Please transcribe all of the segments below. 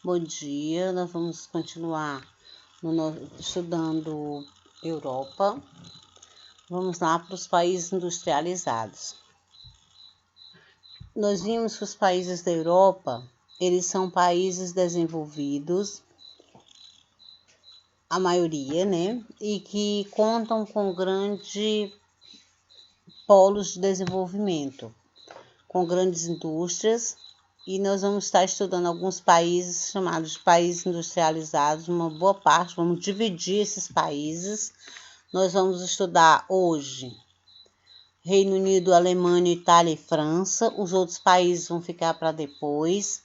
Bom dia, nós vamos continuar estudando Europa. Vamos lá para os países industrializados. Nós vimos que os países da Europa, eles são países desenvolvidos, a maioria, né? E que contam com grandes polos de desenvolvimento, com grandes indústrias. E nós vamos estar estudando alguns países chamados de países industrializados, uma boa parte, vamos dividir esses países. Nós vamos estudar hoje Reino Unido, Alemanha, Itália e França. Os outros países vão ficar para depois.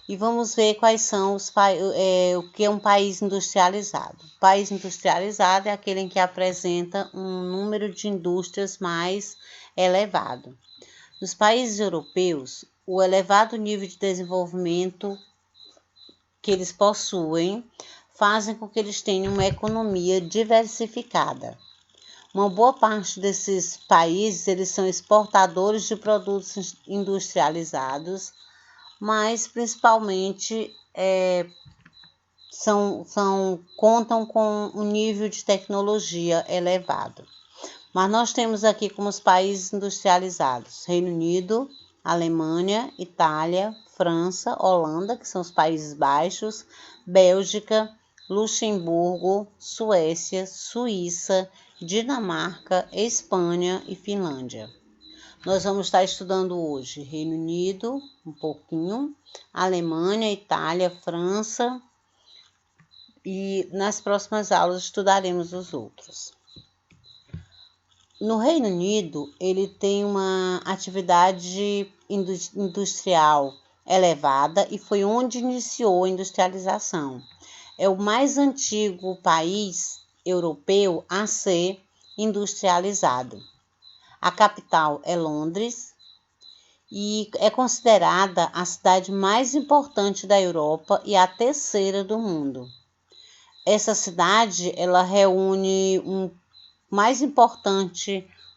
E vamos ver quais são o que é um país industrializado. O país industrializado é aquele em que apresenta um número de indústrias mais elevado. Nos países europeus, o elevado nível de desenvolvimento que eles possuem fazem com que eles tenham uma economia diversificada. Uma boa parte desses países eles são exportadores de produtos industrializados, mas principalmente contam com um nível de tecnologia elevado. Mas nós temos aqui como os países industrializados: Reino Unido, Alemanha, Itália, França, Holanda, que são os Países Baixos, Bélgica, Luxemburgo, Suécia, Suíça, Dinamarca, Espanha e Finlândia. Nós vamos estar estudando hoje Reino Unido, um pouquinho, Alemanha, Itália, França, e nas próximas aulas estudaremos os outros. No Reino Unido, ele tem uma atividade industrial elevada e foi onde iniciou a industrialização. É o mais antigo país europeu a ser industrializado. A capital é Londres e é considerada a cidade mais importante da Europa e a terceira do mundo. Essa cidade, ela reúne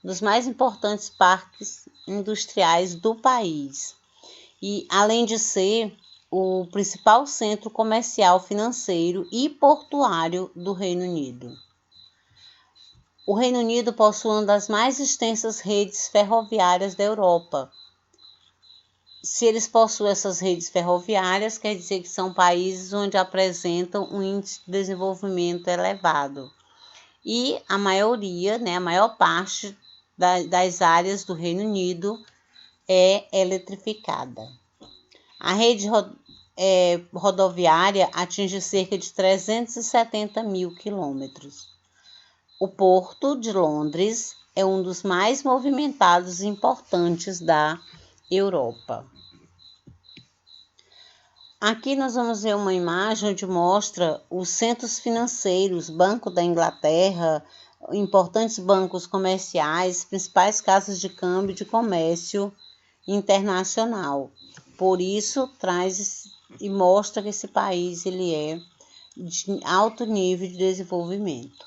dos mais importantes parques industriais do país. E além de ser o principal centro comercial, financeiro e portuário do Reino Unido. O Reino Unido possui uma das mais extensas redes ferroviárias da Europa. Se eles possuem essas redes ferroviárias, quer dizer que são países onde apresentam um índice de desenvolvimento elevado. E a maior parte das áreas do Reino Unido é eletrificada. A rede rodoviária atinge cerca de 370 mil quilômetros. O Porto de Londres é um dos mais movimentados e importantes da Europa. Aqui nós vamos ver uma imagem onde mostra os centros financeiros, Banco da Inglaterra, importantes bancos comerciais, principais casas de câmbio de comércio internacional. Por isso, traz e mostra que esse país ele é de alto nível de desenvolvimento.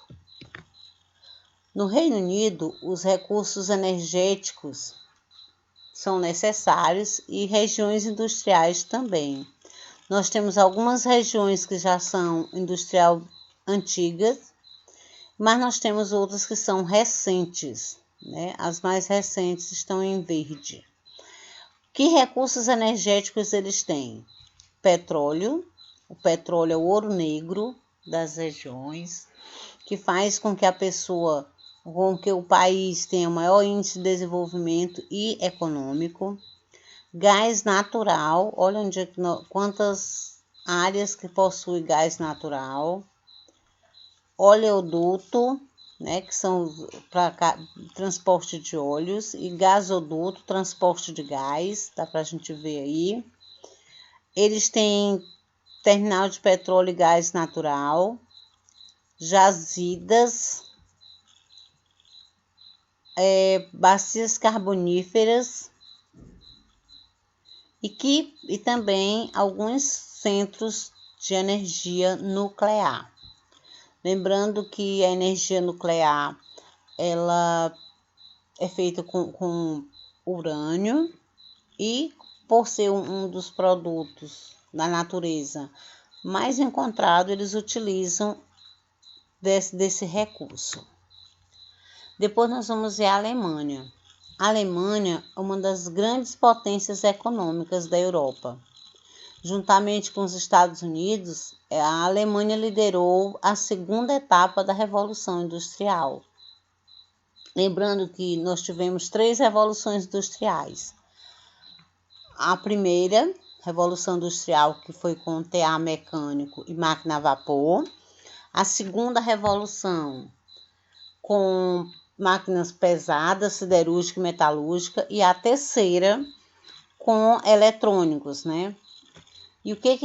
No Reino Unido, os recursos energéticos são necessários e regiões industriais também. Nós temos algumas regiões que já são industrial antigas, mas nós temos outras que são recentes, né? As mais recentes estão em verde. Que recursos energéticos eles têm? Petróleo. O petróleo é o ouro negro das regiões, que faz com que o país tenha o maior índice de desenvolvimento e econômico. Gás natural, olha quantas áreas que possui gás natural. Oleoduto, né, que são para transporte de óleos, e gasoduto, transporte de gás, dá para a gente ver aí. Eles têm terminal de petróleo e gás natural, jazidas, bacias carboníferas, e também alguns centros de energia nuclear. Lembrando que a energia nuclear ela é feita com urânio e, por ser um dos produtos da natureza mais encontrado, eles utilizam desse recurso. Depois nós vamos ver a Alemanha. A Alemanha é uma das grandes potências econômicas da Europa. Juntamente com os Estados Unidos, a Alemanha liderou a segunda etapa da Revolução Industrial. Lembrando que nós tivemos 3 revoluções industriais. A primeira Revolução Industrial, que foi com tear mecânico e máquina a vapor. A segunda revolução, com máquinas pesadas, siderúrgica e metalúrgica. E a terceira, com eletrônicos, né? E o que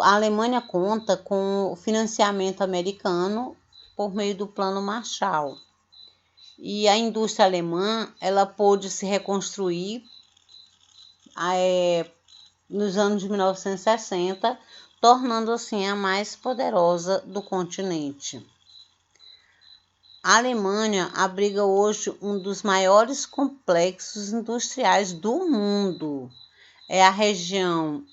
a Alemanha conta com o financiamento americano por meio do Plano Marshall. E a indústria alemã, ela pôde se reconstruir nos anos de 1960, tornando assim a mais poderosa do continente. A Alemanha abriga hoje um dos maiores complexos industriais do mundo. É a região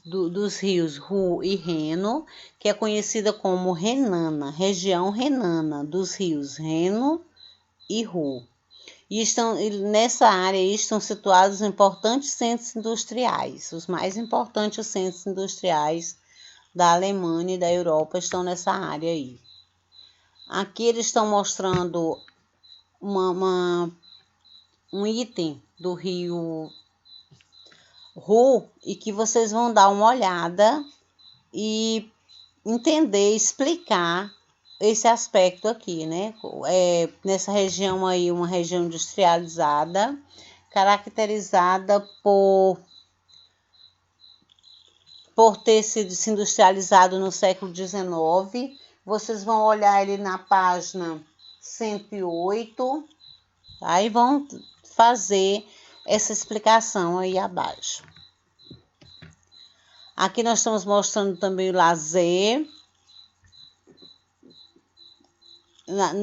dos rios Ruhr e Reno, que é conhecida como Renana, região renana dos rios Reno e Ruhr. E nessa área estão situados importantes centros industriais. Os mais importantes centros industriais da Alemanha e da Europa estão nessa área aí. Aqui eles estão mostrando um item do rio Ruhr e que vocês vão dar uma olhada e entender, explicar esse aspecto aqui, né? Nessa região aí, uma região industrializada, caracterizada por ter sido se industrializado no século XIX. Vocês vão olhar ele na página 108, tá? E vão fazer essa explicação aí abaixo. Aqui nós estamos mostrando também o lazer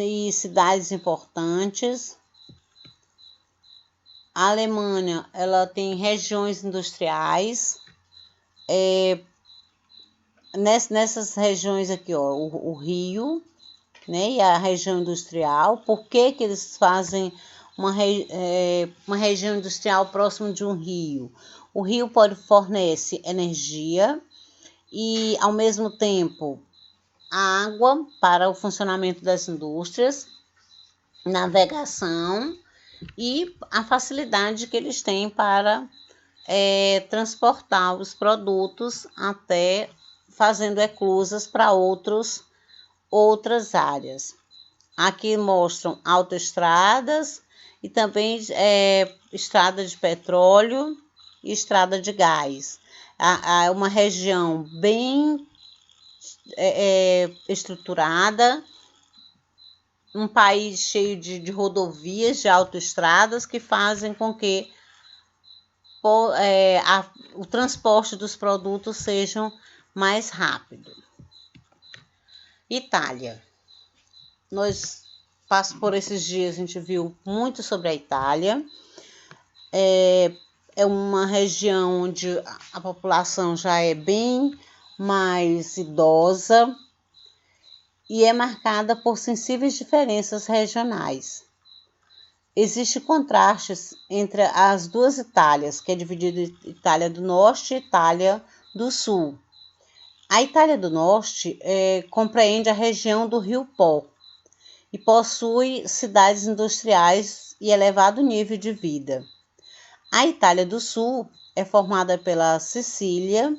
e cidades importantes. A Alemanha, ela tem regiões industriais. Nessas regiões aqui, ó, o Rio, né, e a região industrial. Por que eles fazem uma região industrial próximo de um rio? O rio fornece energia e, ao mesmo tempo, a água para o funcionamento das indústrias, navegação e a facilidade que eles têm para transportar os produtos até fazendo eclusas para outras áreas. Aqui mostram autoestradas e também estrada de petróleo e estrada de gás. É uma região bem estruturada, um país cheio de rodovias, de autoestradas que fazem com que o transporte dos produtos seja mais rápido. Itália. Nós passamos por esses dias, a gente viu muito sobre a Itália. É uma região onde a população já é bem mais idosa e é marcada por sensíveis diferenças regionais. Existem contrastes entre as duas Itálias, que é dividida em Itália do Norte e Itália do Sul. A Itália do Norte compreende a região do Rio Po e possui cidades industriais e elevado nível de vida. A Itália do Sul é formada pela Sicília,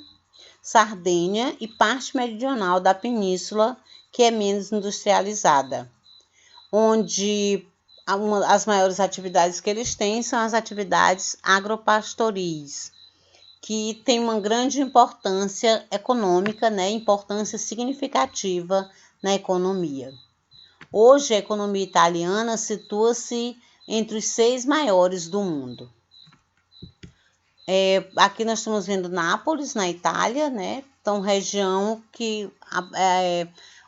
Sardenha e parte meridional da península, que é menos industrializada, onde as maiores atividades que eles têm são as atividades agropastoris, que tem uma grande importância econômica, né? Importância significativa na economia. Hoje, a economia italiana situa-se entre os 6 maiores do mundo. Aqui nós estamos vendo Nápoles, na Itália, né? Então, região que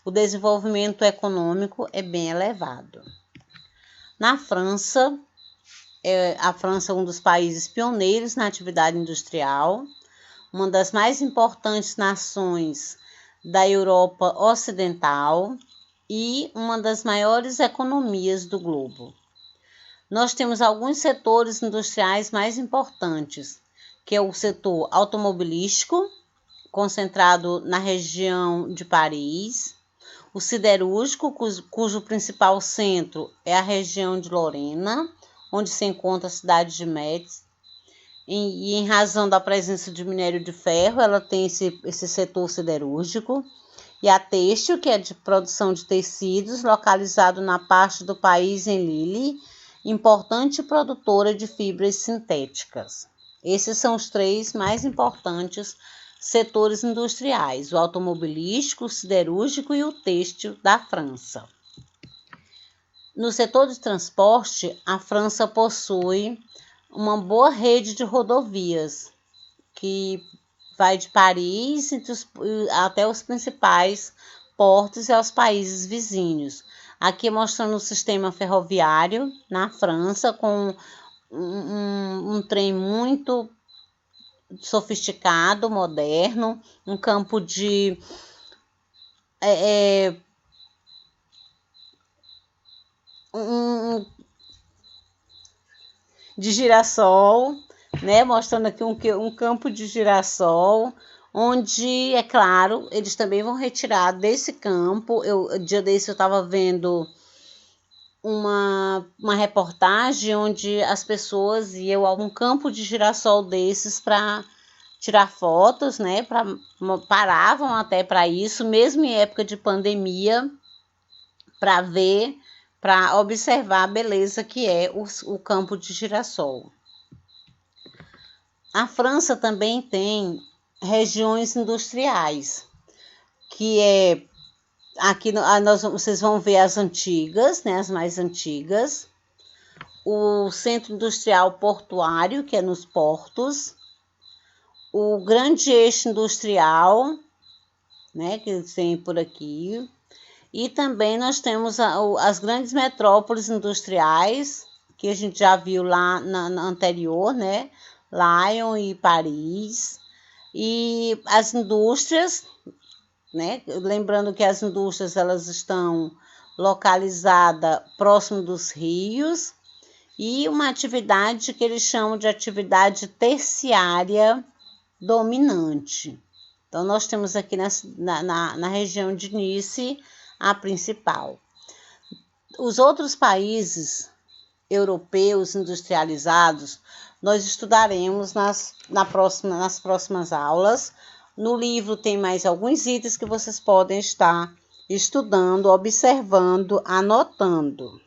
o desenvolvimento econômico é bem elevado. Na França, a França é um dos países pioneiros na atividade industrial, uma das mais importantes nações da Europa Ocidental e uma das maiores economias do globo. Nós temos alguns setores industriais mais importantes, que é o setor automobilístico, concentrado na região de Paris, o siderúrgico, cujo principal centro é a região de Lorena, onde se encontra a cidade de Metz, e em razão da presença de minério de ferro, ela tem esse setor siderúrgico, e a têxtil, que é de produção de tecidos, localizado na parte do país em Lille, importante produtora de fibras sintéticas. Esses são os 3 mais importantes setores industriais: o automobilístico, o siderúrgico e o têxtil da França. No setor de transporte, a França possui uma boa rede de rodovias, que vai de Paris até os principais portos e aos países vizinhos. Aqui mostrando o sistema ferroviário na França, com um trem muito sofisticado, moderno, um campo de girassol, né? Mostrando aqui um campo de girassol, onde, é claro, eles também vão retirar desse campo. Dia desse eu estava vendo uma reportagem onde as pessoas iam a um campo de girassol desses para tirar fotos, né? Paravam até para isso, mesmo em época de pandemia, para observar a beleza que é o campo de girassol. A França também tem regiões industriais, que é aqui vocês vão ver as antigas, né, as mais antigas, o centro industrial portuário, que é nos portos, o grande eixo industrial, né, que tem por aqui, e também nós temos as grandes metrópoles industriais, que a gente já viu lá na anterior, né, Lyon e Paris, e as indústrias, né? Lembrando que as indústrias elas estão localizadas próximo dos rios, e uma atividade que eles chamam de atividade terciária dominante. Então, nós temos aqui na região de Nice a principal. Os outros países europeus industrializados, nós estudaremos nas próximas aulas. No livro tem mais alguns itens que vocês podem estar estudando, observando, anotando.